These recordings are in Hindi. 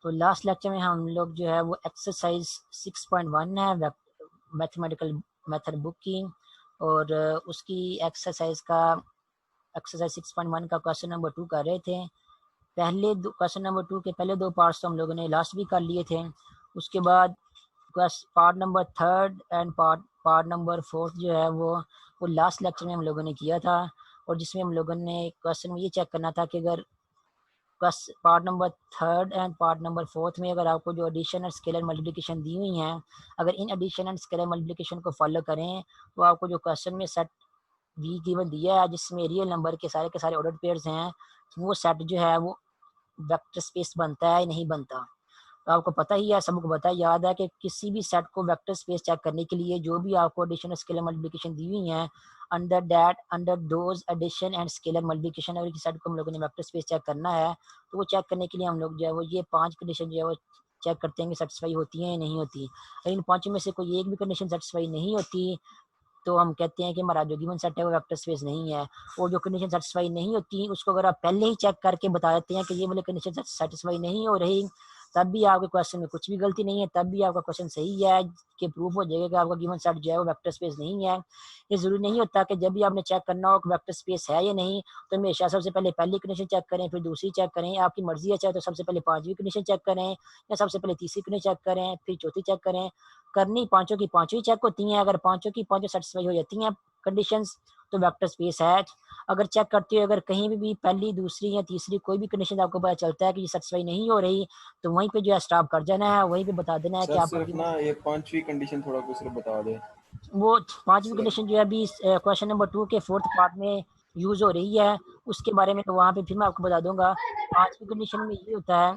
तो लास्ट लेक्चर में हम लोग जो है वो एक्सरसाइज 6.1 है मैथमेटिकल मेथड बुक की, और उसकी एक्सरसाइज 6.1 का क्वेश्चन नंबर 2 कर रहे थे। क्वेश्चन नंबर 2 के पहले 2 पार्ट्स तो हम लोगों ने लास्ट भी कर लिए थे। उसके बाद part number 3 and part number 4 जो है वो लास्ट लेक्चर में हम लोगों ने किया था, और जिसमें हम लोगों ने क्वेश्चन में ये चेक करना था कि अगर part number 3 and part number 4 में अगर आपको जो एडिशन और स्केलर मल्टीप्लिकेशन दी हुई हैं, अगर इन एडिशन एंड स्केलर मल्टीप्लिकेशन को फॉलो करें तो आपको जो क्वेश्चन में सेट वी गिवन दिया है जिसमें रियल नंबर के सारे ऑर्डर पेयर्स हैं, वो सेट जो है वो वेक्टर स्पेस बनता है नहीं बनता। तो आपको पता ही है, सबको पता याद है कि किसी भी सेट को वेक्टर स्पेस चेक करने के लिए जो भी आपको एडिशन स्केलर मल्टीप्लिकेशन दी हुई है, under those addition and scalar multiplication अगर किसी सेट को हम लोगों ने वेक्टर स्पेस चेक करना है, तो वो चेक करने के लिए हम लोग जो है वो ये 5 कंडीशन जो है वो चेक करते हैं कि सेटिस्फाई होती हैं या नहीं होती। अगर इन 5 में से कोई एक भी कंडीशन सेटिस्फाई नहीं होती तो हम कहते हैं कि हमारा जो गिवन सेट है वो वेक्टर स्पेस नहीं है। और जो कंडीशन सेटिस्फाई नहीं होती उसको अगर आप पहले ही चेक करके बता देते हैं कि ये वाली कंडीशन सेटिस्फाई नहीं हो रही, तब भी आपके क्वेश्चन में कुछ भी गलती नहीं है, तब भी आपका क्वेश्चन सही है कि प्रूफ हो जाएगा कि आपका गिवन सेट जो है वो वेक्टर स्पेस नहीं है। ये जरूरी नहीं होता कि जब भी आपने चेक करना हो कि वेक्टर स्पेस है या नहीं तो हमेशा सबसे पहले पहली कंडीशन चेक करें, फिर दूसरी चेक करें। आपकी मर्जी है चाहे तो सबसे पहले 5वीं कंडीशन चेक करें, या सबसे पहले तीसरी कंडीशन चेक करें, फिर चौथी चेक करें। करनी पांचों की पांचों ही चेक होती हैं। अगर पांचों की पांचों सेटिस्फाई हो जाती हैं कंडीशंस तो वेक्टर स्पेस है। अगर चेक करते हो अगर कहीं भी पहली दूसरी या तीसरी कोई भी कंडीशन आपको पता चलता है कि ये सेटिस्फाई नहीं हो रही, तो वहीं पे जो है स्टॉप कर जाना है, वहीं पे बता देना है कि सर आपका सिर्फ ना ये 5वीं कंडीशन थोड़ा कुछ सिर्फ बता दे वो 5वीं सर। कंडीशन जो है अभी क्वेश्चन नंबर 2 के 4th पार्ट में यूज हो रही है, उसके बारे में तो वहां पे फिर मैं आपको बता दूंगा। 5वीं कंडीशन में ये होता है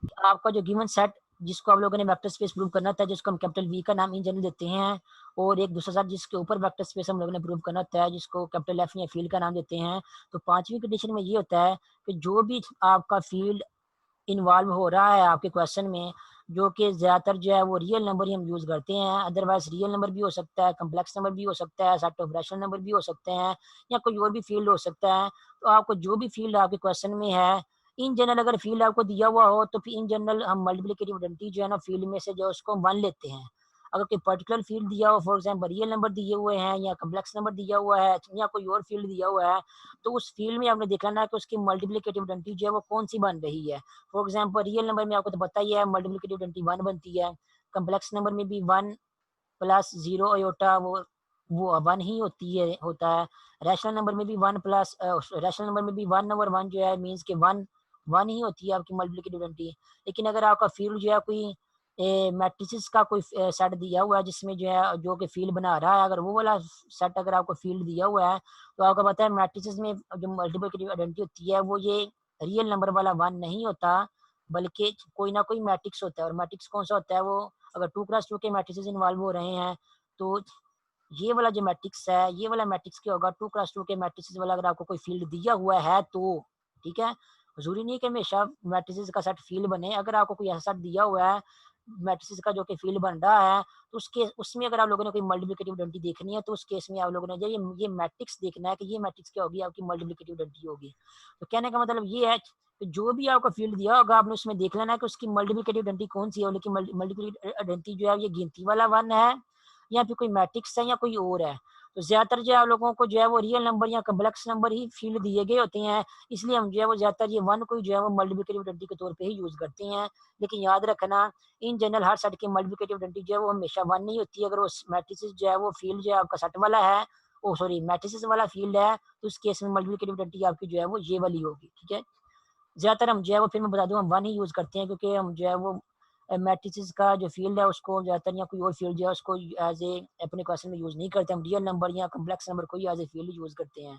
कि आपका जो गिवन सेट जिसको आप लोगों ने वेक्टर स्पेस प्रूव करना था, जिसको हम कैपिटल वी का नाम इन जनरल देते हैं, और एक दूसरा सेट जिसके ऊपर वेक्टर स्पेस हम लोगों ने प्रूव करना था जिसको कैपिटल एफ या फील्ड का नाम देते हैं। तो 5वीं कंडीशन में ये होता है कि जो भी आपका फील्ड इन्वॉल्व हो रहा है आपके क्वेश्चन में, जो कि ज़्यादातर जो है वो रियल नंबर ही हम यूज़ करते हैं, अदरवाइज रियल नंबर भी हो सकता है, कम्प्लेक्स नंबर भी हो सकता है, सेट ऑफ रैशनल नंबर भी हो सकते हैं, या कोई और भी फील्ड हो सकता है। तो आपको जो भी फील्ड आपके क्वेश्चन में है, इन जनरल अगर फील्ड आपको दिया हुआ हो तो फिर इन जनरल हम मल्टीप्लिकेटिव आइडेंटिटी जो है ना फील्ड में से जो उसको हम 1 लेते हैं। अगर कोई पर्टिकुलर फील्ड दिया हो, फॉर एग्जाम्पल रियल नंबर दिए हुए हैं या कम्प्लेक्स नंबर दिया हुआ है या कोई और फील्ड दिया हुआ है, तो उस फील्ड में आपने देखना है कि उसकी मल्टीप्लिकेटिव आइडेंटिटी जो है वो कौन सी बन रही है। फॉर एग्जाम्पल रियल नंबर में आपको तो पता ही है मल्टीप्लिकेटिव आइडेंटिटी 1 बनती है, कम्प्लेक्स नंबर में भी 1 प्लस 0 अयोटा वो 1 ही होता है। रैशनल नंबर में भी 1 प्लस रैशनल नंबर में भी 1 ओवर 1 जो है मीन्स के 1 1 ही होती है आपकी मल्टीप्लिकेटिव आइडेंटिटी। लेकिन अगर आपका फील्ड जो है कोई मैट्रिसेस का कोई सेट दिया हुआ है जिसमें जो है जो कि फील्ड बना रहा है, अगर वो वाला सेट अगर आपको फील्ड दिया हुआ है, तो आपको पता है मैट्रिसेस में जो मल्टीप्लिकेटिव आइडेंटिटी होती है वो ये रियल नंबर वाला 1 नहीं होता, बल्कि कोई ना कोई मैट्रिक्स होता है। और मैट्रिक्स कौन सा होता है, वो अगर 2x2 के मैट्रिसेस इन्वॉल्व हो रहे हैं तो ये वाला जो मैट्रिक्स है, ये वाला मैट्रिक्स क्या होगा, 2x2 के मैट्रिसेस वाला अगर आपको कोई फील्ड दिया हुआ है तो ठीक है। जरूरी नहीं कि हमेशा मैट्रिसेस का सेट फील्ड बने। अगर आपको कोई ऐसा सेट दिया हुआ है मैट्रिसेस का जो कि फील्ड बन रहा है, तो उसके उसमें अगर आप लोगों ने कोई मल्टीप्लिकेटिव आइडेंटिटी देखनी है तो उस केस में आप लोगों ने जो ये मैट्रिक्स देखना है कि ये मैट्रिक्स क्या होगी, आपकी मल्टीप्लिकेटिव आइडेंटिटी होगी। तो कहने का मतलब ये है कि जो भी आपका फील्ड दिया होगा आपने उसमें देख लेना है कि उसकी मल्टीप्लिकेटिव आइडेंटिटी कौन सी है। लेकिन मल्टीप्लिकेटिव आइडेंटिटी जो है ये गिनती वाला 1 है या फिर कोई मैट्रिक्स है या कोई और है। तो ज्यादातर जो है आप लोगों को जो है वो रियल नंबर या कम्प्लेक्स नंबर ही फील्ड दिए गए होते हैं, इसलिए हम जो है वो ज्यादातर ये 1 को जो है वो मल्टीप्लिकेटिव आइडेंटिटी के तौर पे ही यूज करते हैं। लेकिन याद रखना इन जनरल हर सेट की मल्टीप्लिकेटिव आइडेंटिटी जो है वो हमेशा 1 नहीं होती है। अगर वो मैट्रिसेस जो है वो फील्ड जो है आपका सेट वाला है, ओ सॉरी मैट्रिसेस वाला फील्ड है, तो उस केस में मल्टीप्लिकेटिव आइडेंटिटी आपकी जो है वो ये वाली होगी। ठीक है, ज्यादातर हम जो है वो फिर मैं बता दूं हम 1 ही यूज करते हैं, क्योंकि हम जो है वो मैट्रिसेस का जो फील्ड है उसको ज्यादातर या कोई और फील्ड जो है उसको एज ए अपने क्वेश्चन में यूज नहीं करते। हम रियल नंबर या कम्प्लेक्स नंबर को ही एज ए फील्ड यूज करते हैं।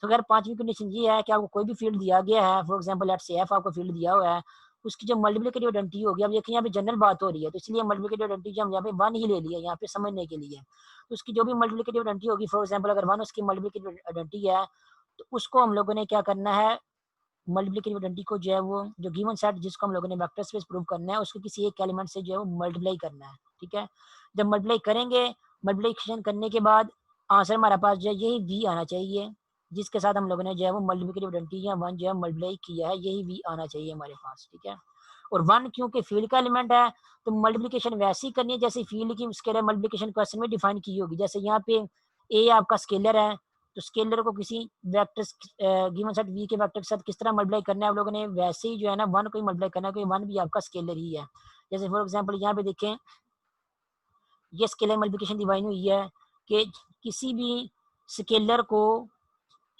तो अगर 5वीं कंडीशन ये है कि आपको कोई भी फील्ड दिया गया है, for example let's say F आपको फील्ड दिया हुआ है, उसकी जो मल्टीप्लिकेटिव आइडेंटिटी होगी, अब देखिए यहाँ पे जनरल बात हो रही है तो इसलिए मल्टीप्लिकेटिव आइडेंटिटी हम यहाँ पे 1 ही ले लिया यहाँ पे समझने के लिए। तो उसकी जो भी मल्टीप्लिकेटिव आइडेंटिटी होगी, फॉर एग्जाम्पल अगर 1 उसकी मल्टीप्लिकेटिव आइडेंटिटी है, तो उसको हम लोगों ने क्या करना है, मल्टीप्लिकेटिव आइडेंटिटी को जो है वो जो गिवन सेट जिसको हम लोगों ने वेक्टर स्पेस प्रूव करना है उसको किसी एक एलिमेंट से जो है वो मल्टीप्लाई करना है। ठीक है, जब मल्टीप्लाई करेंगे, मल्टीप्लिकेशन करने के बाद आंसर हमारे पास जो है यही वी आना चाहिए, जिसके साथ हम लोगों ने जो है वो मल्टीप्लिकेटिव आइडेंटिटी या 1 जो है मल्टीप्लाई किया है, यही वी आना चाहिए हमारे पास। ठीक है, और 1 क्योंकि फील्ड का एलिमेंट है तो मल्टीप्लिकेशन वैसी करनी है जैसे फील्ड की स्केलर मल्टीप्लिकेशन क्वेश्चन में डिफाइन की होगी। जैसे यहाँ पे ए आपका स्केलर है तो स्केलर को किसी वेक्टर गिवन सेट वी के वेक्टर के साथ किस तरह मल्टीप्लाई करना है आप लोगों ने वैसे ही जो है ना 1 को ही मल्टीप्लाई करना है क्योंकि 1 भी आपका स्केलर ही है। जैसे फॉर एग्जांपल यहाँ पे देखें ये स्केलर मल्टीप्लिकेशन डिफाइन हुई है कि किसी भी स्केलर को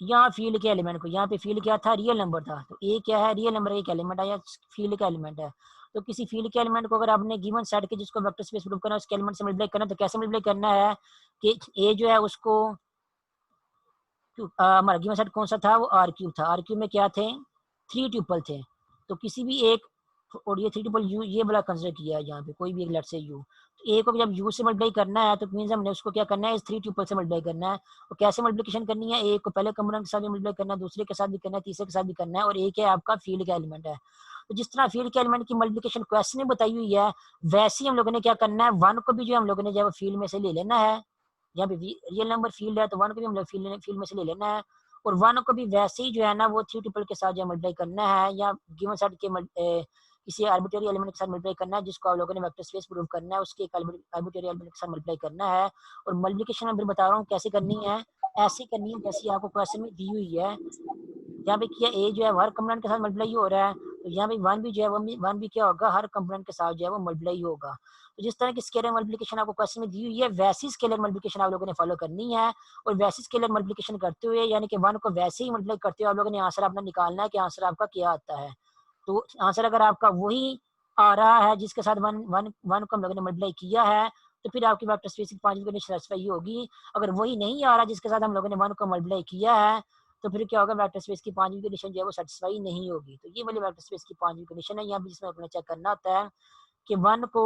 यहाँ फील्ड के एलिमेंट को, यहाँ पे फील्ड क्या था, रियल नंबर था, तो ए क्या है, रियल नंबर एक एलिमेंट है या फील्ड का एलिमेंट है। तो किसी फील्ड के एलिमेंट को अगर आपने गिवन सेट के जिसको वेक्टर स्पेस प्रूव करना है उसके एलिमेंट से मल्टीप्लाई करना है तो कैसे मल्टीप्लाई करना है कि ए जो है उसको हमारा गिवन सेट कौन सा था, वो आर क्यूब था। आर क्यूब में क्या थे, 3 ट्यूपल थे। तो किसी भी एक, और ये 3 ट्यूपल यू ये वाला कंसिडर किया है यहाँ पे, कोई भी एक लेट से यू, तो ए को जब यू से मल्टीप्लाई करना है तो मीन्स हमने उसको क्या करना है, इस 3 ट्यूपल से मल्टीप्लाई करना है। और कैसे मल्टीप्लिकेशन करनी है, ए को पहले कंपोनेंट के साथ भी मल्टीप्लाई करना है, दूसरे के साथ भी करना है, तीसरे के साथ भी करना है, और ए क्या आपका फील्ड का एलिमेंट है। तो जिस तरह फील्ड के एलिमेंट की मल्टीप्लिकेशन क्वेश्चन में बताई हुई है वैसे ही हम लोगों ने क्या करना है, 1 को भी जो हम लोगों ने जब फील्ड में से ले लेना है, यहाँ पे रियल नंबर फील्ड है तो 1 को भी हम लोग फील्ड में से ले लेना है, और 1 को भी वैसे ही जो है ना वो 3 ट्रिपल के साथ जो मल्टीप्लाई करना है या गिवन सेट के किसी आर्बिट्ररी एलिमेंट के साथ मल्टीप्लाई करना है जिसको आप लोगों ने वेक्टर स्पेस प्रूव करना है, उसके एक आर्बिट्ररी एलिमेंट के साथ मल्टीप्लाई करना है। और मल्टीप्लिकेशन मैं फिर बता रहा हूँ कैसे करनी है, ऐसे करनी है जैसे आपको क्वेश्चन में दी हुई है। यहाँ पे किया ए जो है हर कंपोनेंट के साथ मल्टीप्लाई हो रहा है, तो यहाँ पे 1 भी जो है वन भी क्या होगा, हर कंपोनेंट के साथ जो है वो मल्टीप्लाई होगा। तो जिस तरह की स्केलर मल्टीप्लिकेशन आपको क्वेश्चन में दी हुई है वैसी स्केलर मल्टीप्लिकेशन आप लोगों ने फॉलो करनी है। और वैसी स्केलर मल्टीप्लिकेशन करते हुए यानी कि 1 को वैसे ही मल्टीप्लाई करते हुए आप लोगों ने आंसर अपना निकालना है कि आंसर आपका क्या आता है। तो आंसर अगर आपका वही आ रहा है जिसके साथ वन को हम लोगों ने मल्टीप्लाई किया है तो फिर आपकी वेक्टर स्पेस की 5वीं कंडीशन सेटिस्फाई होगी। अगर वही नहीं आ रहा जिसके साथ हम लोगों ने 1 को मल्टीप्लाई किया है तो फिर क्या होगा, वेक्टर स्पेस की 5वीं कंडीशन जो है वो सेटिस्फाई नहीं होगी। तो ये वाली वेक्टर स्पेस की 5वीं कंडीशन है, यहाँ पे जिसमें अपना चेक करना होता है कि 1 को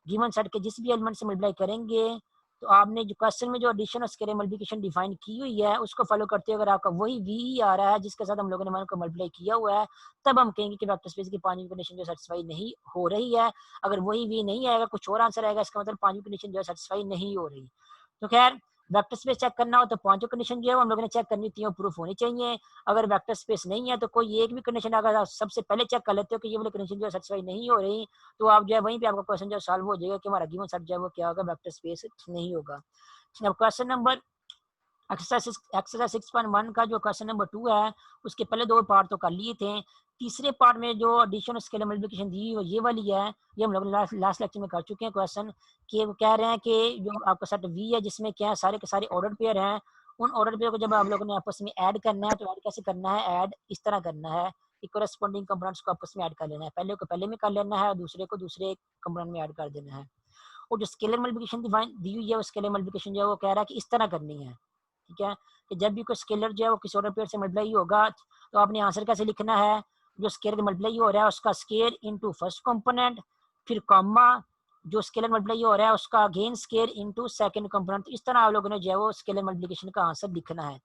गिवन सेट के जिस भी एलिमेंट से मल्टीप्लाई करेंगे तो आपने जो क्वेश्चन में जो एडिशन और स्केलर मल्टीप्लिकेशन डिफाइन की हुई है उसको फॉलो करते हुए अगर आपका वही वी ही आ रहा है जिसके साथ हम लोगों ने 1 को मल्टीप्लाई किया हुआ है तब हम कहेंगे कि वेक्टर स्पेस की 5वीं कंडीशन जो सेटिस्फाई नहीं हो रही है। अगर वही वी नहीं आएगा, कुछ और आंसर आएगा, इसका मतलब 5वीं कंडीशन जो है सेटिस्फाई नहीं हो रही। तो खैर वेक्टर स्पेस चेक करना हो तो 5 कंडीशन जो है हम लोगों ने चेक करनी थी प्रूफ होनी चाहिए। अगर वेक्टर स्पेस नहीं है तो कोई एक भी कंडीशन अगर आप सबसे पहले चेक कर लेते हो कि ये वाली कंडीशन जो है सेटिस्फाई नहीं हो रही तो आप जो है वहीं पे आपका क्वेश्चन जो सॉल्व हो जाएगा कि हमारा गिवन सेट जो है वो क्या होगा, वेक्टर स्पेस नहीं होगा। अब क्वेश्चन नंबर एक्सरसाइज 6.1 का जो क्वेश्चन नंबर 2 है उसके पहले 2 पार्ट तो कर लिए थे। तीसरे पार्ट में जो एडिशन स्केलर मल्टीप्लिकेशन दी वो ये वाली है, ये हम लोग लास्ट लेक्चर में कर चुके हैं क्वेश्चन। कि वो कह रहे हैं कि जो आपका सेट वी है जिसमें क्या है सारे के सारे ऑर्डर पेयर हैं, उन ऑर्डर पेयर को जब आप लोगों ने आपस में ऐड करना है तो ऐड कैसे करना है, ऐड इस तरह करना है कि कोरेस्पॉन्डिंग कंपोनेंट्स को आपस में ऐड कर लेना है, पहले को पहले में कर लेना है, दूसरे को दूसरे कंपोनेंट में ऐड कर देना है। और जो स्केलर मल्टीप्लिकेशन दी हुई है वो स्केलर मल्टीप्लिकेशन जो है वो कह रहा है कि इस तरह करनी है। ठीक है, कि जब भी कोई स्केलर जो है वो किसी और पेयर से मल्टीप्लाई होगा तो आपने आंसर कैसे लिखना है, जो स्केलर मल्टीप्लाई हो रहा है उसका स्केयर इनटू फर्स्ट कंपोनेंट, फिर कॉमा जो स्केलर मल्टीप्लाई हो रहा है उसका again square into second component. तो इस तरह आप लोगों ने जो है वो स्केलर मल्टीप्लिकेशन का आंसर लिखना है।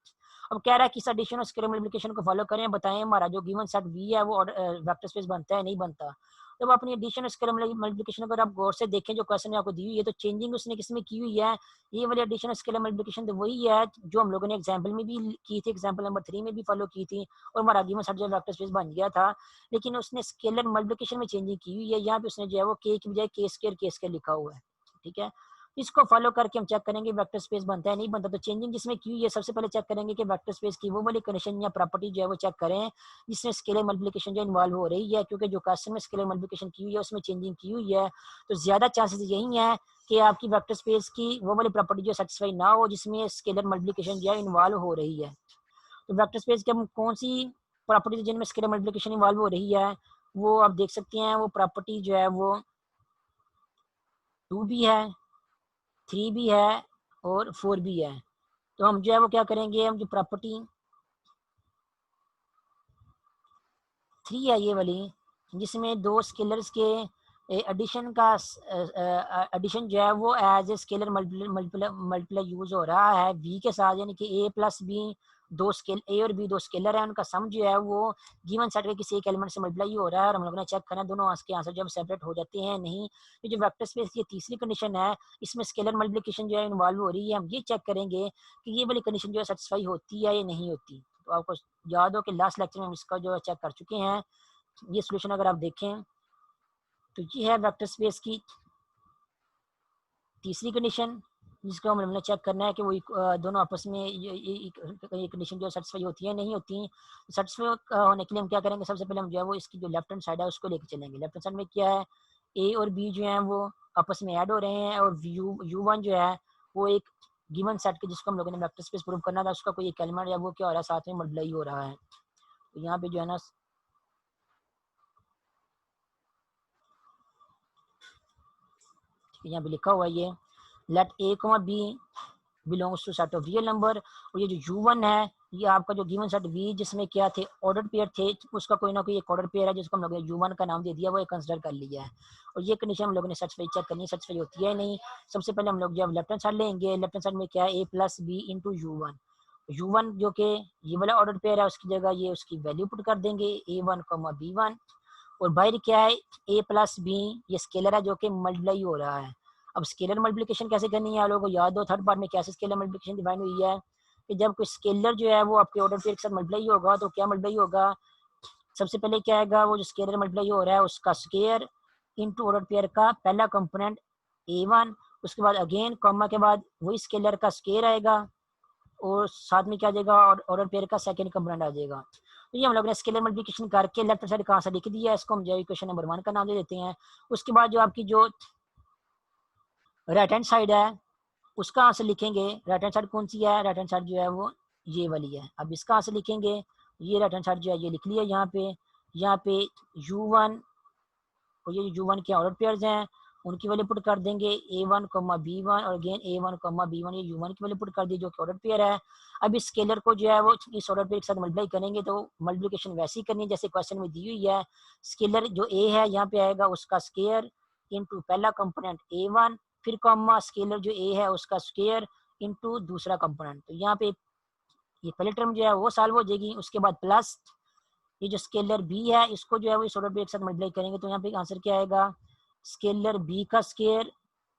अब कह रहा है कि इस एडिशन और स्केलर मल्टीप्लिकेशन को फॉलो करें, बताएं हमारा जो गिवन सेट वी है वो वेक्टर स्पेस बनता है नहीं बनता। जब अपनी एडिशन और स्केलर मल्टीप्लिकेशन अगर आप गौर से देखें जो क्वेश्चन आपको दी हुई है तो चेंजिंग उसने किसमें की हुई है, ये वाली एडिशन और स्केलर मल्टीप्लिकेशन तो वही है जो हम लोगों ने एग्जाम्पल में भी की थी, एग्जाम्पल नंबर 3 में भी फॉलो की थी और हमारा गिवन सेट जो वेक्टर स्पेस बन गया था। लेकिन उसने स्केलर मल्टीप्लिकेशन में चेंजिंग की हुई है, यहाँ पे उसने जो है वो के की बजाय के स्केयर लिखा हुआ है। ठीक है, इसको फॉलो करके हम चेक करेंगे वेक्टर स्पेस बनता है नहीं बनता। तो चेंजिंग जिसमें की हुई है सबसे पहले चेक करेंगे कि वेक्टर स्पेस की वो वाली कंडीशन या प्रॉपर्टी जो है वो चेक करें जिसमें स्केलर मल्टीप्लिकेशन जो इन्वॉल्व हो रही है, क्योंकि जो क्वेश्चन में स्केलर मल्टीप्लिकेशन की हुई है उसमें चेंजिंग की हुई है तो ज्यादा चांसेस यही है कि आपकी वेक्टर स्पेस की वो वाली प्रॉपर्टी जो सेटिस्फाई ना हो जिसमें स्केलर मल्टीप्लिकेशन जो है इन्वॉल्व हो रही है। तो वेक्टर स्पेस की हम कौन सी प्रॉपर्टी जिनमें स्केलर मल्टीप्लिकेशन इन्वॉल्व हो रही है वो आप देख सकते हैं, वो प्रॉपर्टी जो है वो 2 भी है, 3 भी है और 4 भी है। तो हम जो है वो क्या करेंगे, हम जो प्रॉपर्टी 3 है ये वाली जिसमें 2 स्केलर्स के एडिशन का एडिशन जो है वो as a scalar multiply use हो रहा है वी के साथ, यानी कि ए प्लस बी ए और बी 2 स्केलर है, उनका सम जो है वो गिवन सेट के किसी एक एलिमेंट से मल्टीप्लाई हो रहा है और हम लोगों ने चेक करना है दोनों के आंसर जब सेपरेट हो जाते हैं नहीं। ये जो वेक्टर स्पेस की तीसरी कंडीशन है इसमें स्केलर मल्टीप्लिकेशन जो है इन्वॉल्व हो रही है, हम ये चेक करेंगे कि ये वाली कंडीशन जो है सेटिस्फाई होती है या नहीं होती। तो आपको याद हो कि लास्ट लेक्चर में हम इसका जो है चेक कर चुके हैं। ये सोल्यूशन अगर आप देखें तो ये है वेक्टर स्पेस की तीसरी कंडीशन, जिसको हमने चेक करना है कि वो दोनों आपस में ये कंडीशन जो सेटिस्फाई होती है नहीं होती। सेटिस्फाई होने के लिए हम क्या करेंगे, सबसे पहले हम जो है वो इसकी जो लेफ्ट हैंड साइड है उसको लेके चलेंगे। लेफ्ट हैंड साइड में क्या है, ए और बी जो है वो आपस में ऐड हो रहे हैं, और यू वन जो है वो एक गिवन सेट के जिसको हम लोगों ने वेक्टर स्पेस प्रूव करना था, उसका कोई एक एलिमेंट या वो क्या हो रहा है साथ में मल्टीप्लाई हो रहा है। तो यहाँ पे जो है ना यहाँ पे लिखा हुआ है ये let a comma b belongs to set of real number, और ये जो u1 है ये आपका जो गिवन सेट v जिसमें क्या थे ऑर्डर पेयर थे, उसका कोई ना कोई एक ऑर्डर पेयर है जिसको हम लोगों ने u1 का नाम दे दिया, वो एक कंसिडर कर लिया है। और ये कंडीशन हम लोगों ने सेटिस्फाई चेक करनी है, सेटिस्फाई होती है नहीं। सबसे पहले हम लोग जब लेफ्ट हैंड साइड लेंगे, लेफ्ट हैंड साइड में क्या है a plus B into u1 जो कि ये वाला ऑर्डर पेयर है उसकी जगह ये उसकी वैल्यू पुट कर देंगे a1 b1, और बाहर क्या है a प्लस बी, ये स्केलर है जो कि मल्टीप्लाई हो रहा है। अब स्केलर मल्टीप्लिकेशन कैसे करनी है आप लोगों को याद हो, थर्ड पार्ट में कैसे स्केलर मल्टीप्लिकेशन डिफाइन हुई है कि जब कोई स्केलर जो है वो आपके ऑर्डर पेयर के साथ मल्टीप्लाई होगा तो क्या मल्टीप्लाई होगा, सबसे पहले क्या आएगा, वो जो स्केलर मल्टीप्लाई हो रहा है उसका स्केयर इनटू ऑर्डर पेयर का पहला कंपोनेंट a1, उसके बाद अगेन कॉमा के बाद वही स्केलर का स्केयर आएगा, और साथ में क्या आ जाएगा ऑर्डर पेयर का सेकंड कंपोनेंट आ जाएगा। तो ये हम लोग ने स्केलर मल्टीप्लिकेशन करके लेफ्ट साइड कहाँ से लिख दिया है, इसको हम जो इक्वेशन नंबर 1 का नाम दे देते हैं। उसके बाद जो आपकी जो राइट हैंड साइड है उसका आंसर लिखेंगे। राइट हैंड साइड कौन सी है, राइट हैंड साइड जो है वो ये वाली है। अब इसका आंसर लिखेंगे, ये राइट हैंड साइड जो है ये लिख लिया यहाँ पे u1 और ये u1 के ऑर्डर पेयर्स हैं उनकी वैल्यू पुट कर देंगे a1 b1, और अगेन a1 b1 ये u1 की वैल्यू पुट कर दी जो कि ऑर्डर पेयर है। अब इस स्केलर को जो है वो इस ऑर्डर पेयर के साथ मल्टीप्लाई करेंगे, तो मल्टीप्लिकेशन वैसे ही करनी है जैसे क्वेश्चन में दी हुई है। स्केलर जो a है यहाँ पे आएगा उसका स्केयर इनटू पहला कंपोनेंट a1, फिर कॉमा स्केलर जो a है उसका स्केयर इनटू दूसरा कंपोनेंट। तो यहाँ पे ये पहले टर्म जो है वो सॉल्व हो जाएगी। उसके बाद प्लस ये जो स्केलर b है इसको जो है वो इस ऑर्डर पे एक साथ मल्टीप्लाई करेंगे, तो यहाँ पे आंसर क्या आएगा, स्केलर b का स्केयर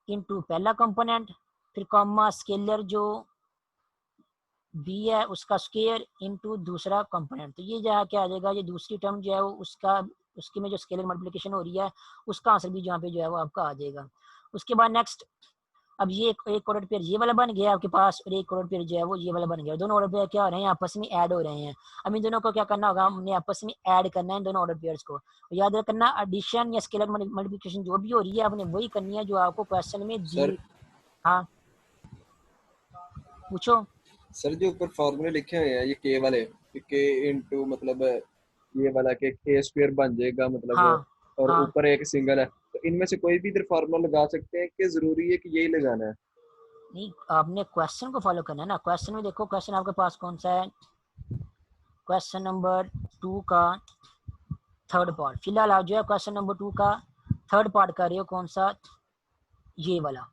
इनटू पहला कंपोनेंट, फिर कॉमा स्केलर जो b है उसका स्केयर इनटू दूसरा कंपोनेंट। तो ये जो क्या आ जाएगा, ये दूसरी टर्म जो है वो उसकी में जो स्केलर मल्टीप्लिकेशन हो रही है उसका आंसर भी जहाँ पे जो है वो आपका आ जाएगा। उसके बाद नेक्स्ट, अब ये एक ऑर्डर पेयर ये वाला बन गया आपके पास, और एक ऑर्डर पेयर जो है वो ये वाला बन गया। दोनों ऑर्डर पेयर क्या हो रहे हैं, आपस में ऐड हो रहे हैं। अब इन दोनों को क्या करना होगा, हमने आपस में ऐड करना है दोनों ऑर्डर पेयर्स को। याद रखना एडिशन या स्केलर मल्टीप्लिकेशन जो भी हो रही है आपने वही करनी है जो आपको क्वेश्चन में दी। हाँ पूछो सर जो ऊपर फॉर्मूले लिखे हुए हैं ये के वाले, के इंटू मतलब ये वाला के स्क्वायर बन जाएगा मतलब, हाँ और हाँ ऊपर एक सिंगल है, तो इनमें से कोई भी इधर फार्मूला लगा सकते हैं कि जरूरी है कि यही लगाना है? नहीं, आपने क्वेश्चन को फॉलो करना है ना। क्वेश्चन में देखो, क्वेश्चन आपके पास कौन सा है, क्वेश्चन नंबर 2 का थर्ड पार्ट। फिलहाल आप जो है क्वेश्चन नंबर 2 का थर्ड पार्ट कर रहे हो, कौन सा, ये वाला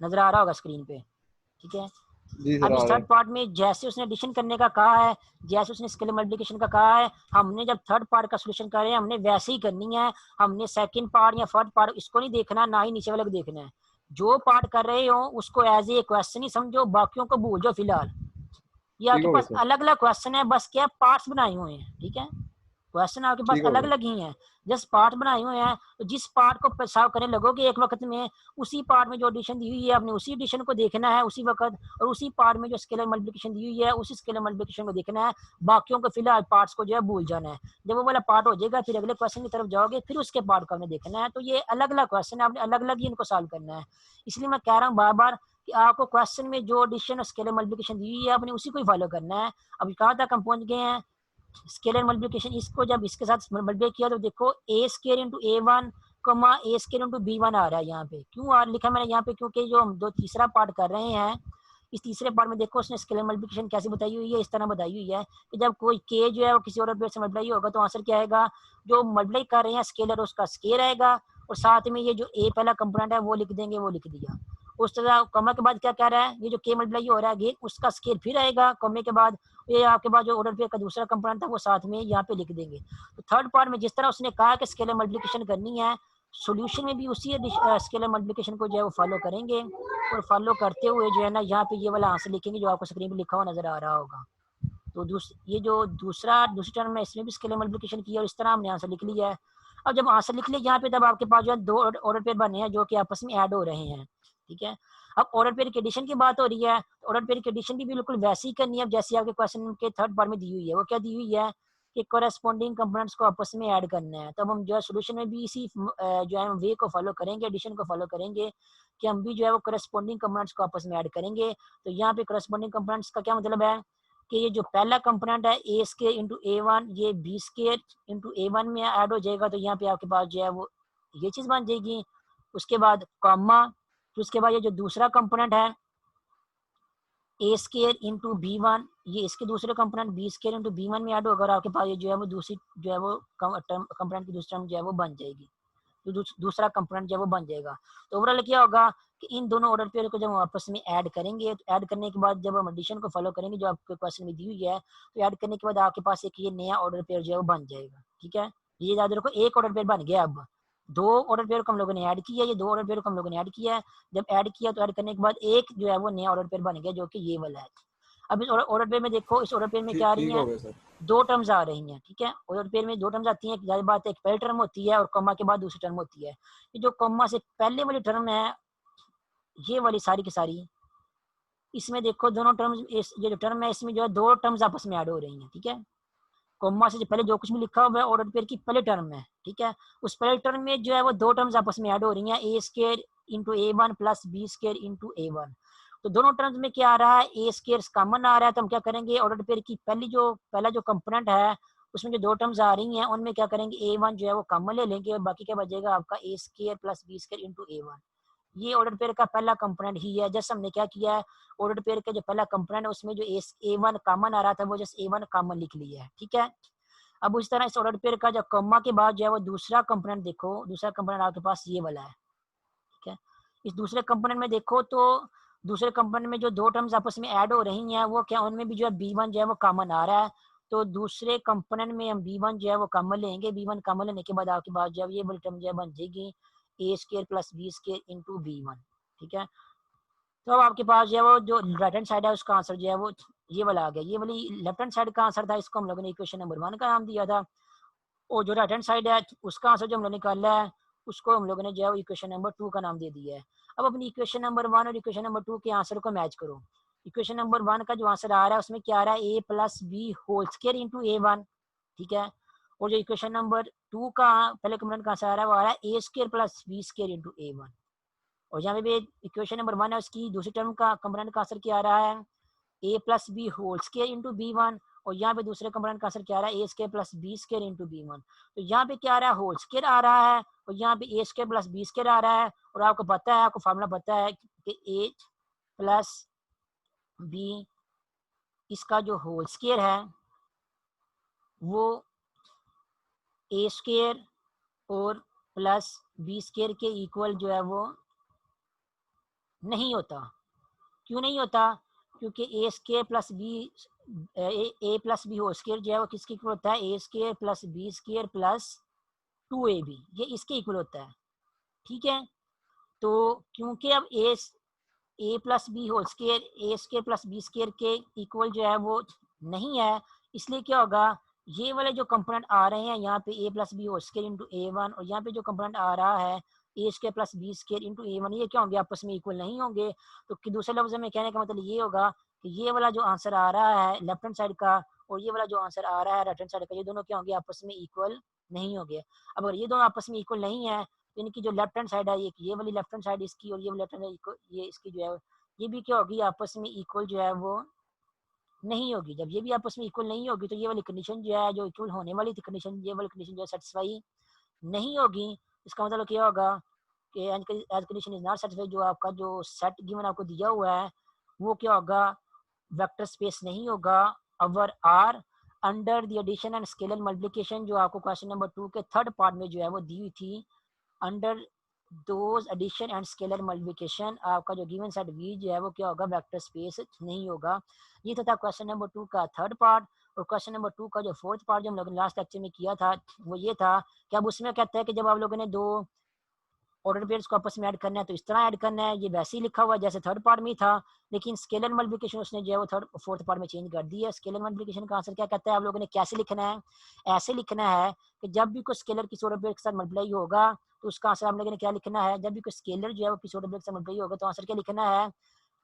नजर आ रहा होगा स्क्रीन पे, ठीक है। जी सर अब इस आ रहा थर्ड है। पार्ट में जैसे उसने एडिशन करने का कहा है, जैसे उसने स्केलर मल्टीप्लिकेशन का कहा है, हमने जब थर्ड पार्ट का सोल्यूशन कर रहे हैं हमने वैसे ही करनी है। हमने सेकंड पार्ट या फोर्थ पार्ट इसको नहीं देखना, ना ही नीचे वाले को देखना है। जो पार्ट कर रहे हो उसको एज ए क्वेश्चन ही समझो, बाकियों को भूल जाओ फिलहाल। ये ठीक आपके हो गया पास सर। अलग अलग क्वेश्चन है, बस क्या पार्ट्स बनाए हुए हैं, ठीक है। क्वेश्चन आपके पास ठीक हो अलग गया। अलग ही हैं, जस्ट पार्ट बनाए हुए हैं। तो जिस पार्ट को सॉल्व करने लगोगे एक वक्त में, उसी पार्ट में जो एडिशन दी हुई है आपने उसी एडिशन को देखना है उसी वक्त, और उसी पार्ट में जो स्केलर मल्टीप्लिकेशन दी हुई है उसी स्केलर मल्टीप्लिकेशन को देखना है। बाकियों को फिलहाल पार्ट्स को जो है भूल जाना है। जब वो वाला पार्ट हो जाएगा फिर अगले क्वेश्चन की तरफ जाओगे, फिर उसके पार्ट को आपने देखना है। तो ये अलग अलग क्वेश्चन है, आपने अलग अलग ही इनको सॉल्व करना है। इसलिए मैं कह रहा हूँ बार बार कि आपको क्वेश्चन में जो एडिशन और स्केलर मल्टीप्लिकेशन दी हुई है आपने उसी को ही फॉलो करना है। अब कहाँ तक हम पहुंच गए हैं, स्केलर मल्टीप्लिकेशन, इसको जब इसके साथ मल्टीप्लाई किया तो देखो ए स्केयर इंटू a1 कमा ए स्केयर इंटू b1 आ रहा है यहाँ पे। क्यों आ लिखा मैंने यहाँ पे, क्योंकि जो हम दो तीसरा पार्ट कर रहे हैं इस तीसरे पार्ट में देखो उसने स्केलर मल्टीप्लिकेशन कैसे बताई हुई है, इस तरह बताई हुई है कि जब कोई के जो है वो किसी और पेयर से मल्टीप्लाई होगा तो आंसर क्या आएगा, जो मल्टीप्लाई कर रहे हैं स्केलर उसका स्केयर आएगा, और साथ में ये जो ए पहला कंपोनेंट है वो लिख देंगे, वो लिख दिया। उस तरह कॉमा के बाद क्या कह रहा है, ये जो के मल्टीप्लाई हो रहा है उसका स्केयर फिर आएगा कॉमे के बाद, ये आपके पास जो ऑर्डर पे का दूसरा कंपोनेंट था वो साथ में यहाँ पे लिख देंगे। तो थर्ड पार्ट में जिस तरह उसने कहा कि स्केलर मल्टीप्लिकेशन करनी है, सॉल्यूशन में भी उसी स्केलर मल्टीप्लिकेशन को जो है वो फॉलो करेंगे, और फॉलो करते हुए जो है ना यहाँ पे ये वाला आंसर लिखेंगे जो आपको स्क्रीन पे लिखा हुआ नजर आ रहा होगा। तो ये जो दूसरी टर्म में इसमें भी स्केलर मल्टीप्लिकेशन किया और इस तरह हमने आंसर लिख लिया है। अब जब आंसर लिख लिया यहाँ पे, तब आपके पास जो है दो ऑर्डर पेयर बने हैं जो कि आपस में ऐड हो रहे हैं, ठीक है। अब ऑर्डर पेयर की एडिशन की बात हो रही है, तो ऑर्डर पेयर की एडिशन भी बिल्कुल वैसी ही करनी है जैसे आपके क्वेश्चन के थर्ड पार्ट में दी हुई है। वो क्या दी हुई है कि कोरेस्पॉन्डिंग कंपोनेंट्स को आपस में ऐड करना है। तब हम जो है सोल्यूशन में भी इसी जो है वे को फॉलो करेंगे, एडिशन को फॉलो करेंगे कि हम भी जो है वो कोरेस्पॉन्डिंग कंपोनेंट्स को आपस में ऐड करेंगे। तो यहाँ पे कोरेस्पॉन्डिंग कंपोनेंट्स का क्या मतलब है कि ये जो पहला कंपोनेंट है a square into A one, ये B square into A one में ऐड हो जाएगा। तो यहाँ पे आपके पास जो है वो ये चीज बन जाएगी। उसके बाद कॉमा, फिर उसके बाद ये जो दूसरा कंपोनेंट है a square into B one, ये इसके दूसरे component b square into B one में ऐड होगा और आपके पास ये जो है वो दूसरी जो है वो कंपोनेंट की दूसरी टर्म जो है वो बन जाएगी। तो दूसरा कंपोनेंट जो है वो बन जाएगा। तो ओवरऑल क्या होगा कि इन दोनों ऑर्डर पेयर को जब हम आपस में ऐड करेंगे, तो ऐड करने के बाद जब हम एडिशन को फॉलो करेंगे जो आपके क्वेश्चन में दी हुई है, तो ऐड करने के बाद आपके पास एक ये नया ऑर्डर पेयर जो है वो बन जाएगा, ठीक है। ये याद रखो, एक ऑर्डर पेयर बन गया। अब दो ऑर्डर पेयर को हम लोगों ने ऐड किया, ये दो ऑर्डर पेयर को हम लोगों ने ऐड किया है। जब ऐड किया तो ऐड करने के बाद एक जो है वो नया ऑर्डर पेयर बन गया जो कि ये वाला है। अब इस ऑर्डर पेयर में देखो, इस ऑर्डर पेयर में क्या आ रही ठीक हो है, गया सर। दो टर्म्स आ रही हैं, ठीक है। ऑर्डर पेयर में दो टर्म्स आती हैं, जाहिर बात है एक पहली टर्म होती है और कॉमा के बाद दूसरी टर्म होती है। ये जो कॉमा से पहले वाली टर्म है, ये वाली सारी की सारी, इसमें देखो दोनों टर्म्स, ये जो टर्म है इसमें जो है दो टर्म्स आपस में ऐड हो रही हैं, ठीक है। कॉमा से जो पहले जो कुछ भी लिखा हुआ है ऑर्डर पेयर की पहले टर्म है, ठीक है। उस पहले टर्म में जो है वो दो टर्म्स आपस में ऐड हो रही हैं, A square into A one plus B square into A one. तो दोनों टर्म्स में क्या आ रहा है, ए स्केयर कॉमन आ रहा है। तो हम क्या करेंगे, ऑर्डर पेयर की पहला जो कंपोनेंट है उसमें जो दो टर्म्स आ रही हैं उनमें क्या करेंगे, ए वन जो है वो कॉमन ले लेंगे और बाकी क्या बचेगा आपका A square plus B square into A one. ये ऑर्डर पेयर का पहला कंपोनेंट ही है। जैसे हमने क्या किया है, ऑर्डर पेयर का जो पहला कंपोनेंट है उसमें जो ए वन कॉमन आ रहा था वो जस्ट ए वन कॉमन लिख लिया है, ठीक है। अब उस तरह इस ऑर्डर पेयर का जो कॉमा के बाद जो है वो दूसरा कंपोनेंट देखो, दूसरा कंपोनेंट आपके पास ये वाला है, ठीक है। इस दूसरे कंपोनेंट में देखो तो दूसरे कंपोनेंट में जो दो टर्म्स आपस में ऐड हो रही हैं वो क्या, उनमें भी जो है बी वन जो है वो कॉमन आ रहा है। तो दूसरे कंपोनेंट में हम बी वन जो है वो कॉमन लेंगे। बी वन कॉमन लेने के बाद आपके पास जो है ये वाली टर्म जो है बन जाएगी A square plus B square into B one, ठीक है। तो अब आपके पास जो है वो जो राइट हैंड साइड है उसका आंसर जो है वो ये वाला आ गया। ये वाली लेफ्ट हैंड साइड का आंसर था, इसको हम लोगों ने इक्वेशन नंबर वन का नाम दिया था। और जो राइट हैंड साइड है उसका आंसर जो हम लोगों ने निकाला है उसको हम लोगों ने जो है इक्वेशन नंबर टू का नाम दे दिया है। अब अपनी इक्वेशन नंबर वन और इक्वेशन नंबर टू के आंसर को मैच करो। इक्वेशन नंबर वन का जो आंसर आ रहा है उसमें क्या आ रहा है, A plus B whole square into A one, ठीक है। और जो इक्वेशन नंबर टू का पहले कंपोनेंट का आंसर आ रहा है वो आ रहा है A square plus B square into A one. और यहाँ पे भी इक्वेशन नंबर वन है उसकी दूसरी टर्म का कंपोनेंट का आंसर क्या आ रहा है, A plus B whole square into B one. और यहाँ पे दूसरे कंपोनेंट का आंसर क्या आ रहा है, A square plus B square into B one. तो यहाँ पे क्या आ रहा है, होल स्क्वायर आ रहा है और यहाँ पे ए स्क्वायर प्लस बी स्क्वायर आ रहा है। और आपको पता है, आपको फार्मूला पता है कि ए प्लस बी, इसका जो होल स्क्वायर है वो ए स्क्वायर और प्लस बी स्क्वायर के इक्वल जो है वो नहीं होता। क्यों नहीं होता, क्योंकि A square plus B, A plus B whole square जो है वो किसके इक्वल होता है, A square plus B square plus two A B, ये इसके इक्वल होता है, ठीक है। तो क्योंकि अब ए प्लस बी होल स्क्वायर ए स्क्वायर प्लस बी स्क्वायर के इक्वल जो है वो नहीं है, इसलिए क्या होगा, ये वाले जो कंपोनेंट आ रहे हैं यहाँ पे A plus B whole square into A one, और यहाँ पे जो कंपोनेंट आ रहा है A square plus B square into A one, ये क्या होंगे, आपस में इक्वल नहीं होंगे। तो दूसरे लफ्ज में कहने का मतलब ये होगा कि ये वाला जो आंसर आ रहा है लेफ्ट हैंड साइड का और ये वाला जो आंसर आ रहा है राइट हैंड साइड का, ये दोनों क्या होंगे, आपस में इक्वल नहीं होंगे। अब अगर ये दोनों आपस में इक्वल नहीं है तो इनकी जो लेफ्ट हैंड साइड है, ये वाली लेफ्ट हैंड साइड इसकी और ये वाली लेफ्ट हैंड ये इसकी जो है ये भी क्या होगी, आपस में इक्वल जो है वो नहीं होगी। जब ये भी आपस में इक्वल नहीं होगी तो ये वाली कंडीशन जो है, जो इक्वल होने वाली थी कंडीशन, ये वाली कंडीशन जो है सेटिस्फाई नहीं होगी। इसका मतलब क्या होगा कि as condition is not satisfy, जो आपका जो सेट गिवन आपको दिया हुआ है वो क्या होगा, वेक्टर स्पेस नहीं होगा। Over R under the addition and scalar multiplication, जो आपको क्वेश्चन नंबर टू के थर्ड पार्ट में जो है वो दी हुई थी, under those addition and scalar multiplication, आपका जो गिवन सेट वी जो है वो क्या होगा, वेक्टर स्पेस नहीं होगा। ये तो था क्वेश्चन नंबर टू का थर्ड पार्ट। और क्वेश्चन नंबर टू का जो फोर्थ पार्ट जो हम लोगों ने लास्ट लेक्चर में किया था वो ये था कि अब उसमें कहता है कि जब आप लोगों ने दो ऑर्डर पेयर्स को आपस में ऐड करना है तो इस तरह ऐड करना है, ये वैसे ही लिखा हुआ है जैसे थर्ड पार्ट में ही था, लेकिन स्केलर मल्टीप्लिकेशन उसने जो है वो थर्ड फोर्थ पार्ट में चेंज कर दी है। स्केलर मल्टीप्लिकेशन का आंसर क्या कहता है, आप लोगों ने कैसे लिखना है, ऐसे लिखना है कि जब भी कोई स्केलर किसी ऑर्डर पेयर के साथ मल्टीप्लाई होगा तो उसका आंसर आप लोगों ने क्या लिखना है, जब भी कोई स्केलर जो है वो किसी ऑर्डर पेयर के साथ मल्टीप्लाई होगा तो आंसर क्या लिखना है,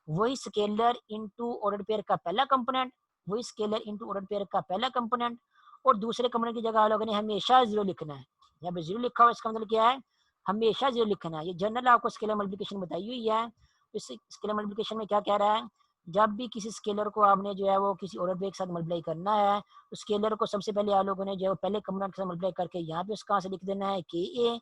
वही स्केलर इनटू ऑर्डर पेयर का पहला कंपोनेंट, वही स्केलर इनटू ऑर्डर पेयर का पहला कंपोनेंट, और दूसरे कंपोनेंट की जगह आप लोगों ने हमेशा जीरो लिखना है। यहाँ पे जीरो लिखा हुआ इसका मतलब क्या है, हमेशा जीरो लिखना है। ये जनरल आपको स्केलर मल्टीप्लिकेशन बताई हुई है। इस स्केलर मल्टीप्लिकेशन में क्या कह रहा है, जब भी किसी स्केलर को आपने जो है वो किसी ऑर्डर पेयर के साथ मल्टीप्लाई करना है तो स्केलर को सबसे पहले आप लोगों ने जो है पहले कंपोनेंट के साथ मल्टीप्लाई करके यहाँ पे उसका आंसर लिख देना है के ए,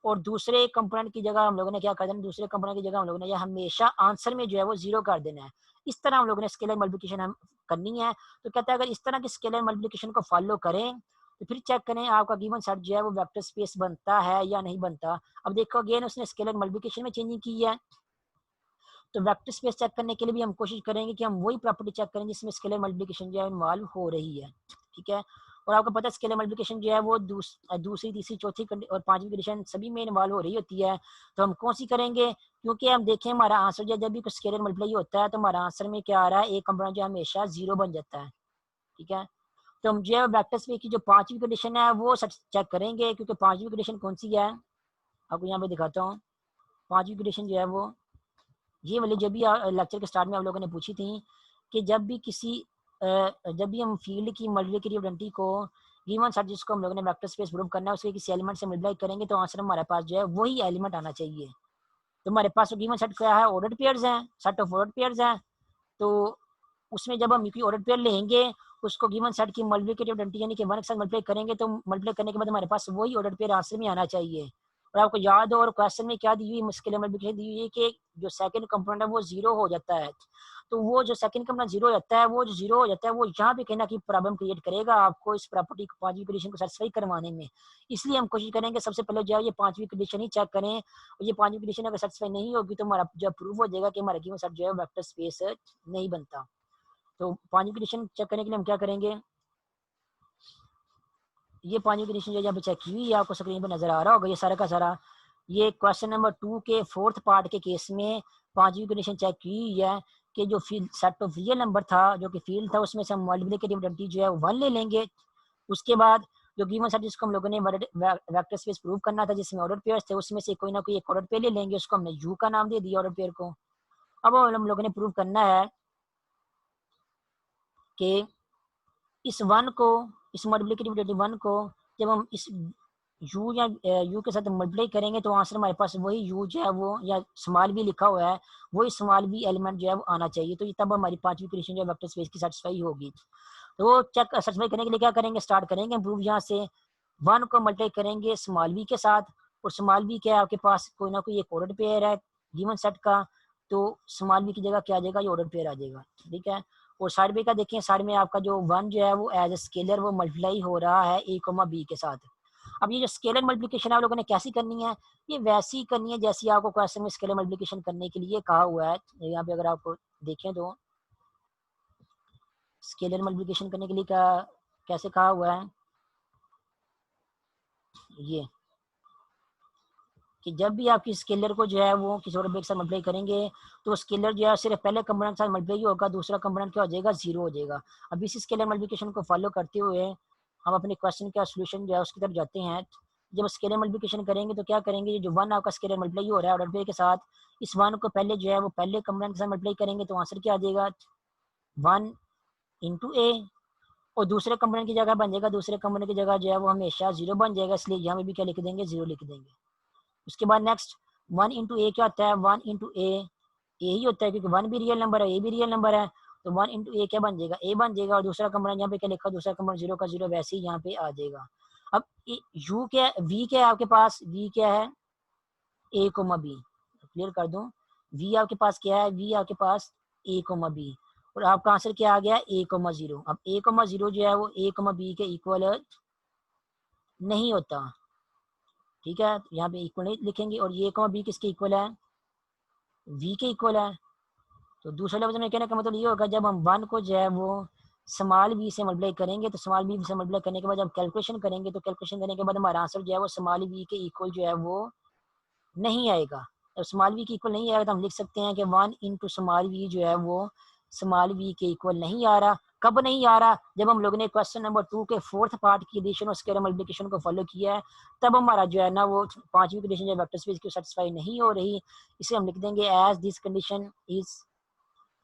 और दूसरे कंपोनेंट की जगह हम लोगों ने क्या कर देना, दूसरे कंपोनेंट की जगह हम लोगों ने हमेशा आंसर में जो है वो जीरो कर देना है। इस तरह हम लोगों ने स्केलर मल्टीप्लिकेशन हम करनी है। तो कहता है अगर इस तरह की स्केलर मल्टीप्लिकेशन को फॉलो करें तो फिर चेक करें आपका गिवन सेट जो है वो वेक्टर स्पेस बनता है या नहीं बनता। अब देखो अगेन उसने स्केलर मल्टीप्लिकेशन में चेंजिंग की है, तो वेक्टर स्पेस चेक करने के लिए भी हम कोशिश करेंगे कि हम वही प्रॉपर्टी चेक करें जिसमें स्केलर मल्टीप्लिकेशन जो है इन्वॉल्व हो रही है। ठीक है, और आपको पता है स्केलर मल्टीप्लिकेशन जो है वो दूसरी तीसरी चौथी और पांचवी कंडीशन सभी में इन्वॉल्व हो रही होती है। तो हम कौन सी करेंगे, क्योंकि हम देखें हमारा आंसर जो जब भी कुछ स्केलर मल्टीप्लाई होता है तो हमारा आंसर में क्या आ रहा है, एक कंपोनेंट जो हमेशा जीरो बन जाता है। ठीक है, तो हम जो है वेक्टर स्पेस की जो पांचवी कंडीशन है वो चेक करेंगे, क्योंकि पांचवी कंडीशन कौन सी है, आपको यहाँ पे दिखाता हूँ। पांचवी कंडीशन जो है वो ये वाली जब भी लेक्चर के स्टार्ट में आप लोगों ने पूछी थी कि जब भी हम फील्ड की मल्टीप्लिकेटिव आइडेंटिटी को गिवन सेट जिसको हम लोगों ने वेक्टर स्पेस प्रूव करना है उसके किसी एलिमेंट से मल्टीप्लाई करेंगे तो आंसर हमारे पास जो है वही एलिमेंट आना चाहिए। तो हमारे पास गिवन सेट क्या है, ऑर्डर्ड पेयर्स हैं, सेट ऑफ ऑर्डर्ड पेयर्स हैं। तो उसमें जब हम ऑर्डर पेयर लेंगे उसको गिवन सेट की मल्टीप्लिकेटिव आइडेंटिटी यानी कि वन के साथ मल्टीप्लाई करेंगे तो मल्टीप्लाई करने के बाद हमारे पास वही ऑर्डर पेयर आंसर में आना चाहिए। और आपको याद हो और क्वेश्चन में क्या दी हुई मुश्किल मल्टीप्लिकेशन दी हुई है कि जो सेकंड कंपोनेंट है वो जीरो हो जाता है। तो वो जो सेकंड कंपोनेंट जीरो हो जाता है, वो जो जीरो हो जाता है वो यहाँ पे कहीं ना कहीं प्रॉब्लम क्रिएट करेगा आपको इस प्रॉपर्टी पांचवी कंडीशन को सेटिस्फाई करवाने में। इसलिए हम कोशिश करेंगे सबसे पहले जो है ये पांचवी कंडीशन ही चेक करें, और ये पांचवी कंडीशन अगर सेटिस्फाई नहीं होगी तो हमारा जो प्रूव हो जाएगा कि हमारा गिवन सेट जो है वेक्टर स्पेस नहीं बनता। तो पांचवी कंडीशन चेक करने के लिए हम क्या करेंगे, ये पांचवी कंडीशन जो यहाँ पे चेक की हुई है आपको स्क्रीन पर नजर आ रहा होगा, ये सारा का सारा ये क्वेश्चन नंबर 2 के फोर्थ पार्ट के केस में पांचवी कंडीशन चेक की हुई है कि जो field set of real number था जो कि फील्ड था उसमें से हम मल्टीप्लिकेटिव आइडेंटिटी जो है वन ले लेंगे। उसके बाद जो गिवन सेट जिसको हम लोगों ने वेक्टर स्पेस प्रूव करना था जिसमें ऑर्डर पेयर्स थे उसमें से कोई ना कोई एक ऑर्डर पेयर ले लेंगे, उसको हमने यू का नाम दे दिया ऑर्डर पेयर को। अब हम लोगों ने प्रूव करना है कि इस वन को, इस मल्टीप्लिकेटिव आइडेंटिटी वन को जब हम इस यू या यू के साथ मल्टीप्लाई करेंगे तो आंसर हमारे पास वही यू जो है वो या स्मॉल बी लिखा हुआ है वही स्मॉल बी एलिमेंट जो है वो आना चाहिए। तो ये तब हमारी पांचवी कंडीशन जो है वेक्टर स्पेस की सेटिस्फाई होगी। तो वो चेक सेटिस्फाई करने के लिए क्या करेंगे, स्टार्ट करेंगे प्रूव यहाँ से, वन को मल्टीप्लाई करेंगे स्मॉल बी के साथ, और स्मॉल बी क्या है आपके पास कोई ना कोई एक ऑर्डर पेयर है गिवन सेट का, तो स्मॉल बी की जगह क्या आ जाएगा, ये ऑर्डर पेयर आ जाएगा। ठीक है, और साइड बी का देखें, साइड में आपका जो वन जो है वो एज ए स्केलर वो मल्टीप्लाई हो रहा है ए कोमा बी के साथ। अब ये जो स्केलर मल्टीप्लिकेशन आप लोगों ने कैसी करनी है, ये वैसी करनी है जैसी आपको क्वेश्चन में स्केलर मल्टीप्लिकेशन करने के लिए कहा हुआ है। यहाँ पे अगर आपको देखें तो स्केलर मल्टीप्लिकेशन करने के लिए क्या कैसे कहा हुआ है, ये कि जब भी आपकी स्केलर को जो है वो किसी और के साथ मल्टीप्लाई करेंगे तो स्केलर जो है सिर्फ पहले कंपोनेंट के साथ मल्टीप्लाई होगा, दूसरा कंपोनेंट क्या हो जाएगा, जीरो हो जाएगा। अब इसी स्केलर मल्टीप्लिकेशन को फॉलो करते हुए हम अपने क्वेश्चन का सोल्यूशन जो है उसकी तरफ जाते हैं। जब स्केलर मल्टीप्लिकेशन करेंगे तो क्या करेंगे, जो वन आपका स्केलर मल्टीप्लाई हो रहा है ऑर्डर पेयर के साथ, इस वन को पहले जो है वो पहले कंपोनेंट के साथ मल्टीप्लाई करेंगे तो आंसर क्या आ जाएगा, वन इंटू ए, और दूसरे कंपोनेंट की जगह बन जाएगा, दूसरे कंपोनेंट की जगह जो है वो हमेशा जीरो बन जाएगा, इसलिए यहाँ पे भी क्या लिख देंगे, जीरो लिख देंगे। उसके बाद नेक्स्ट वन इंटू ए क्या होता है, वन इंटू ए ही होता है क्योंकि वन भी रियल नंबर है ए भी रियल नंबर है। तो वन इंटू ए क्या बन जाएगा, ए बन जाएगा, और दूसरा कंपोनेंट यहाँ पे क्या लिखा, दूसरा कंपोनेंट जीरो का जीरो वैसे ही यहाँ पे आ जाएगा। अब यू क्या, वी क्या है आपके पास, वी क्या है ए कोमा बी, क्लियर कर दूं, वी आपके पास क्या है, वी आपके पास ए कोमा बी, और आपका आंसर क्या आ गया, ए कोमा जीरो। अब ए कोमा जीरो जो है वो ए कोमा बी के इक्वल नहीं होता। ठीक है, यहाँ पे इक्वल नहीं लिखेंगे, और ये कोमा बी किसके इक्वल है, वी के इक्वल है। तो दूसरे लफ्ज में कहने का मतलब ये होगा जब हम वन को जो है वो स्मॉल बी से मल्टीप्लाई करेंगे तो स्मॉल बी से मल्टीप्लाई करने के बाद जब कैलकुलेशन करेंगे तो कैलकुलेशन करने के बाद हमारा आंसर जो है वो स्मॉल बी के इक्वल जो है वो नहीं आएगा। जब स्मॉल वी के इक्वल नहीं आएगा तो हम लिख सकते हैं कि 1 इंटू स्मॉल वी जो है वो स्मॉल वी के इक्वल नहीं आ रहा। कब नहीं आ रहा? जब हम लोगों ने क्वेश्चन नंबर 2 के फोर्थ पार्ट की एडिशन और स्केलर मल्टीप्लिकेशन को फॉलो किया है, तब हमारा जो है ना वो पांचवी कंडीशन जो वेक्टर स्पेस की सेटिस्फाई नहीं हो रही। इसे हम लिख देंगे as this condition is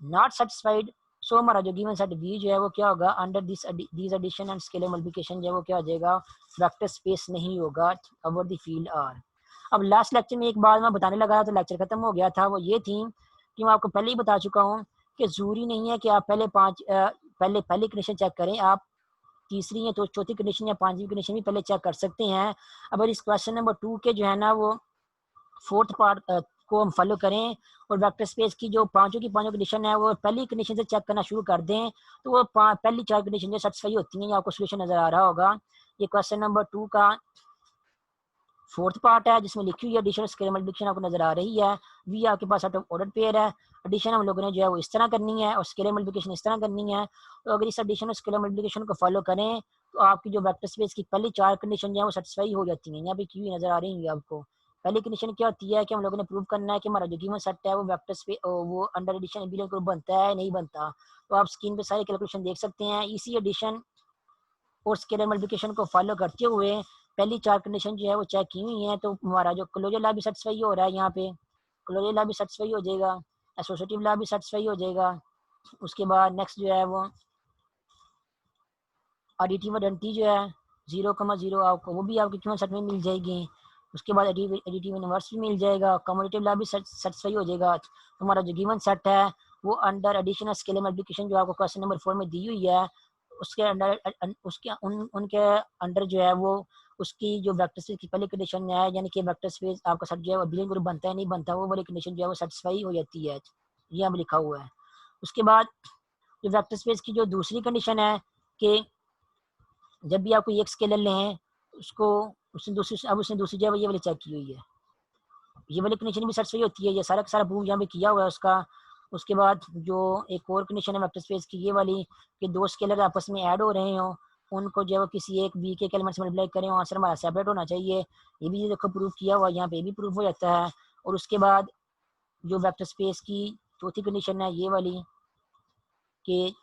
not satisfied. So हमारा जो गिवन सेट वी जो है वो क्या होगा, under this addition and scalar multiplication जो है वो क्या हो जाएगा, वेक्टर स्पेस नहीं होगा ओवर द फील्ड आर। अब लास्ट लेक्चर में एक बात मैं बताने लगा था तो लेक्चर खत्म हो गया था, वो ये थी कि मैं आपको पहले ही बता चुका हूँ कि जरूरी नहीं है कि आप पहली कंडीशन चेक करें, आप तीसरी या तो चौथी कंडीशन या पांचवी कंडीशन भी पहले चेक कर सकते हैं। अब इस क्वेश्चन नंबर 2 के जो है ना वो फोर्थ पार्ट को हम फॉलो करें और वेक्टर स्पेस की जो पांचों कंडीशन है वो पहली कंडीशन से चेक करना शुरू कर दें, तो वो पहली चार कंडीशन जो सेटिस्फाई होती हैं, आपको सोल्यूशन नजर आ रहा होगा। ये क्वेश्चन नंबर 2 का फोर्थ पार्ट है जिसमें लिखी हुई एडिशन स्केलर मल्टीप्लिकेशन आपको नजर आ रही है। वी आपके pass out of order pair है। एडिशन हम लोगों ने जो है वो इस तरह करनी है और स्केलर मल्टीप्लिकेशन इस तरह करनी है। तो अगर इस एडिशन और स्केलर मल्टीप्लिकेशन को फॉलो करें तो आपकी जो वेक्टर स्पेस की पहली चार कंडीशन जो है वो सेटिस्फाई हो जाती है। यहाँ पे की नजर आ रही है आपको। पहली कंडीशन क्या होती है कि हम लोगों ने प्रूव करना है कि हमारा जो गिवन सेट है वो वेक्टर स्पेस वो अंडर एडिशन एबिलियन ग्रुप बनता है नहीं बनता। तो आप स्क्रीन पे सारी कैलकुलेशन देख सकते हैं। इसी एडिशन और स्केलर मल्टीप्लिकेशन को फॉलो करते हुए पहली चार कंडीशन जो है वो चेक की हुई है, तो हमारा जो क्लोजर लॉ भी सेटिस्फाई हो रहा है, यहाँ पे क्लोजर लॉ भी सेटिस्फाई हो जाएगा, एसोसिएटिव लॉ भी सेटिस्फाई हो जाएगा। उसके बाद नेक्स्ट जो है वो एडिटिव आइडेंटिटी जो है 0,0 आपको वो भी आपके क्यों सेट में मिल जाएगी। उसके बाद एडिटिव इनवर्स भी मिल जाएगा, कम्यूटेटिव लॉ भी सेटिस्फाई हो जाएगा। तो हमारा जो गिवन सेट है वो अंडर एडिशन स्केलर मल्टीप्लिकेशन जो आपको क्वेश्चन नंबर 4 में दी हुई है उसके अंडर उनके अंडर जो है वो उसकी जो वेक्टर स्पेस की पहली कंडीशन है, यानी कि वेक्टर स्पेस आपका सेट जो है वो बिलियन ग्रुप बनता है नहीं बनता, वो वाली कंडीशन जो है वो सेटिस्फाई हो जाती है। ये यहाँ लिखा हुआ है। उसके बाद जो वेक्टर स्पेस की जो दूसरी कंडीशन है कि जब भी आप कोई एक स्केलर लें उसको उसने दूसरी जो है ये वाली चेक की हुई है, ये वाली कंडीशन भी सेटिस्फाई होती है। ये सारा का सारा प्रूफ यहाँ पे किया हुआ है उसका। उसके बाद जो एक और कंडीशन है वेक्टर स्पेस की ये वाली कि दो स्केलर आपस में ऐड हो रहे हो, उनको जो है किसी एक बी के एलिमेंट से मल्टीप्लाई करें, आंसर हमारा सेपरेट होना चाहिए। ये भी देखो प्रूफ किया हुआ है, यहाँ पे भी प्रूफ हो जाता है। और उसके बाद जो वेक्टर स्पेस की चौथी कंडीशन है ये वाली कि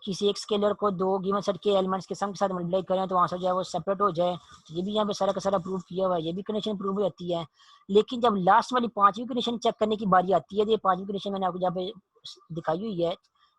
किसी एक स्केलर को दो गिवन सेट के एलिमेंट्स के सम के साथ मल्टीप्लाई करें तो आंसर जो है वो सेपरेट हो जाए। ये भी यहाँ पे सारा का सारा प्रूफ किया हुआ है, ये भी कंडीशन प्रूफ हो जाती है। लेकिन जब लास्ट वाली पांचवी कंडीशन चेक करने की बारी आती है, तो ये पांचवी कंडीशन मैंने आपको यहाँ पे दिखाई हुई है,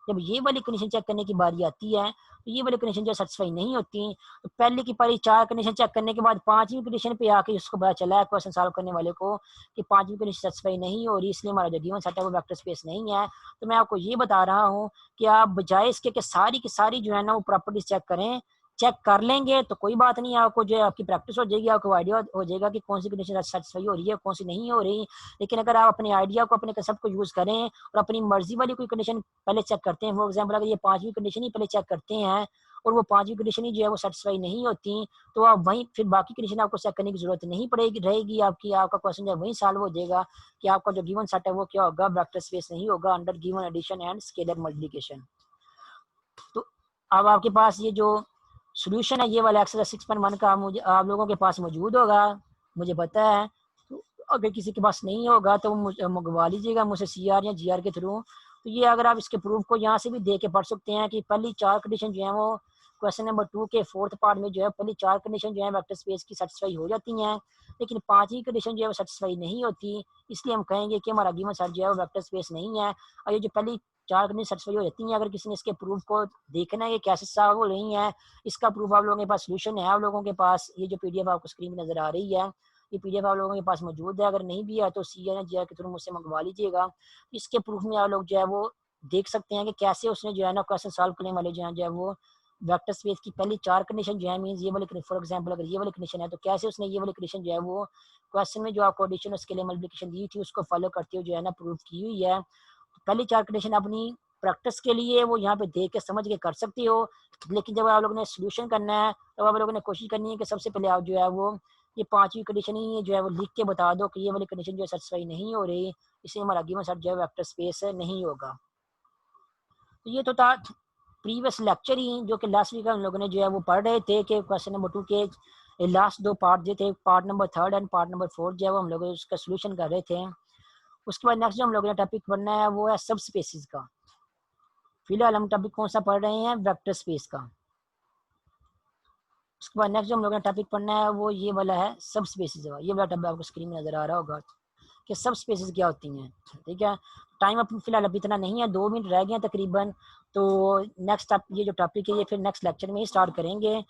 जब ये वाली कंडीशन चेक करने की बारी आती है तो ये वाली कंडीशन जो सेटिस्फाई नहीं होती। तो पहले की पारी चार कंडीशन चेक करने के बाद पांचवी कंडीशन पे आके उसको पता चला है क्वेश्चन सॉल्व करने वाले को कि पांचवी कंडीशन सेटिस्फाई नहीं हो रही, इसलिए हमारा जो गिवन सेट है वो वेक्टर स्पेस नहीं है। तो मैं आपको ये बता रहा हूँ कि आप बजाय इसके कि सारी की सारी जो है ना वो प्रॉपर्टीज चेक करें, चेक कर लेंगे तो कोई बात नहीं, आपको जो है आपकी प्रैक्टिस हो जाएगी, आपको आइडिया हो जाएगा कि कौन सी कंडीशन सेटिस्फाई हो रही है कौन सी नहीं हो रही। लेकिन अगर आप अपने आइडिया को अपने कंसेप्ट को यूज करें और अपनी मर्जी वाली कोई कंडीशन पहले चेक करते हैं, फॉर एग्जाम्पल अगर ये पांचवी कंडीशन ही पहले चेक करते हैं और वो पांचवी कंडीशन ही जो है वो सेटिस्फाई नहीं होती, तो आप वहीं फिर बाकी कंडीशन आपको चेक करने की जरूरत नहीं पड़ेगी रहेगी आपकी, आपका क्वेश्चन जो है वहीं सॉल्व हो जाएगा कि आपका जो गिवन सेट है वो क्या होगा, वेक्टर स्पेस नहीं होगा under given addition and scalar multiplication. तो अब आपके पास ये जो सोल्यूशन है ये वाला एक्सरसाइज 6.1 का मुझे आप लोगों के पास मौजूद होगा, मुझे पता है। तो अगर किसी के पास नहीं होगा तो मंगवा लीजिएगा मुझसे CR या GR के थ्रू। तो ये अगर आप इसके प्रूफ को यहाँ से भी दे के पढ़ सकते हैं कि पहली चार कंडीशन जो है वो क्वेश्चन नंबर 2 के फोर्थ पार्ट में जो है पहली चार कंडीशन जो है वेक्टर स्पेस की सेटिस्फाई हो जाती हैं, लेकिन पांचवी कंडीशन जो है वो सेटिस्फाई नहीं होती, इसलिए हम कहेंगे कि हमारा गिवन सेट जो है वो वेक्टर स्पेस नहीं है। और ये जो पहली चार कंडीशन सेटिस्फाई हो जाती हैं, अगर किसी ने इसके प्रूफ को देखना है कि कैसे सॉल्व हो रही है, इसका प्रूफ आप लोगों के पास सोल्यूशन है आप लोगों के पास, ये जो PDF आपको स्क्रीन में नजर आ रही है ये PDF आप लोगों के पास मौजूद है। अगर नहीं भी है तो CR या GR के थ्रू मुझसे मंगवा लीजिएगा। इसके प्रूफ में आप लोग जो है वो देख सकते हैं कि कैसे उसने जो है ना क्वेश्चन सॉल्व करने वाले जो है वो वेक्टर स्पेस की पहली चार कंडीशन जो है मींस ये वाली, फॉर एग्जांपल अगर ये वाली कंडीशन है तो कैसे उसने ये वाली कंडीशन जो है वो क्वेश्चन में जो आपको एडिशन और स्केलर मल्टीप्लिकेशन दी थी उसको फॉलो करते हुए जो है ना प्रूफ की हुई है। पहली चार कंडीशन अपनी प्रैक्टिस के लिए वो यहाँ पे देख के समझ के कर सकती हो, लेकिन जब आप लोगों ने सोल्यूशन करना है तो आप लोगों ने कोशिश करनी है कि सबसे पहले आप जो है वो ये पांचवी कंडीशन ही जो है वो लिख के बता दो कि ये वाली कंडीशन जो है सेटिस्फाई नहीं हो रही, इसलिए हमारा गिवन सेट जो है वेक्टर स्पेस नहीं होगा। तो ये तो था प्रीवियस लेक्चर ही जो कि लास्ट वीक हम लोगों ने जो है वो पढ़ रहे थे कि क्वेश्चन नंबर 2 के ये लास्ट 2 पार्ट जो थे, part number 3 and part number 4 जो है वो हम लोग उसका सोल्यूशन कर रहे थे। उसके बाद नेक्स्ट जो हम लोगों ने टॉपिक पढ़ना है वो है सब स्पेसिस का। फिलहाल हम टॉपिक कौन सा पढ़ रहे हैं, वेक्टर स्पेस का। उसके बाद नेक्स्ट जो हम लोगों ने टॉपिक पढ़ना है वो ये वाला है सब स्पेसिस का। ये वाला टॉपिक आपको स्क्रीन में नजर आ रहा होगा कि सब स्पेसिस क्या होती हैं। ठीक है, टाइम अब फिलहाल अभी इतना नहीं है, 2 मिनट रह गए हैं तकरीबन। तो नेक्स्ट ये जो टॉपिक है ये फिर नेक्स्ट लेक्चर में ही स्टार्ट करेंगे।